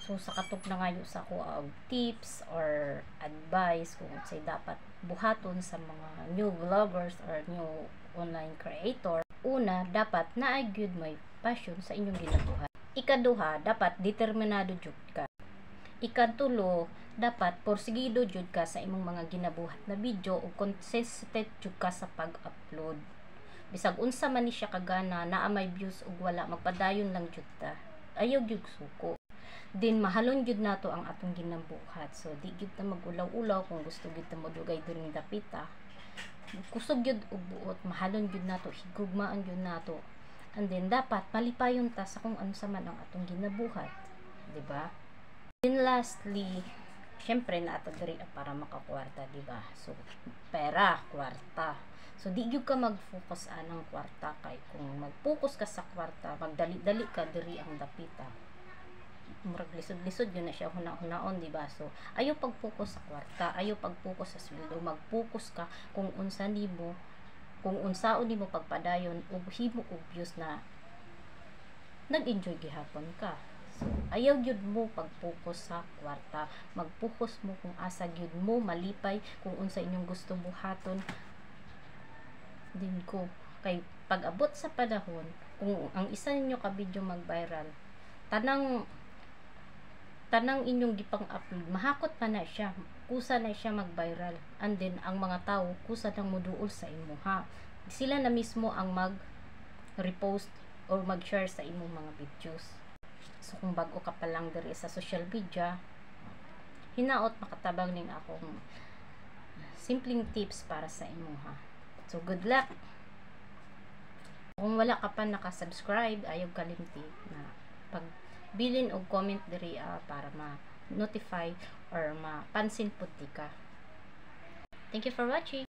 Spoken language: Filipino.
So sa katok na ngayon sa ko og tips or advice kung say dapat buhaton sa mga new vloggers or new online creator. Una, dapat naay gyud may passion sa inyong ginabuhat. Ikaduha, dapat determinado jud ka. Ikatulo, dapat porsigido jud ka sa imong mga ginabuhat na video ug consistent jud ka sa pag-upload. Bisag unsa man ni siya kagana, naa may views ug wala, magpadayon lang jud ta. Ayaw gyud suko. Din mahalon gyud nato ang atong ginabuhat. So di gyud ta magulaw-ulaw kung gusto gyud ta modugay diring dapita. Kusog gyud og buot, mahalon gyud nato, higugmaan gyud nato. And then dapat malipayon ta sa kung ano sa man ang atong ginabuhat, di ba? Then lastly, syempre nato diri para makakwarta, di ba? So pera, kwarta. So di gyud ka mag-focus anang kwarta, kay kung mag-focus ka sa kwarta, magdali-dali ka diri ang dapita. Murag lisod-lisod yun na siya huna-hunaon, di ba? So ayo pag-focus sa kwarta, ayo pag-focus sa sweldo, mag-focus ka kung unsa nimo, kung unsaon nimo pagpadayon ug himo obvious na nag-enjoy gihapon ka. So ayaw gyud mo pag-focus sa kwarta, mag-focus mo kung asa gyud mo malipay, kung unsa inyong gusto buhaton din ko. Kay pag-abot sa panahon, kung ang isa ninyo ka video mag-viral, tanang inyong gipang-upload, mahakot pa na siya, kusa na siya mag-viral, and then ang mga tao kusa nang moduol sa imo, ha. Sila na mismo ang mag-repost or mag-share sa imong mga videos. So kung bago ka pa lang diri sa social media, hinaot makatabang ning akong simpleng tips para sa imo, ha. So good luck. Kung wala ka pa naka-subscribe, ayaw kalimti na pagbilin og comment diri para ma-notify or mapansin pud ka. Thank you for watching.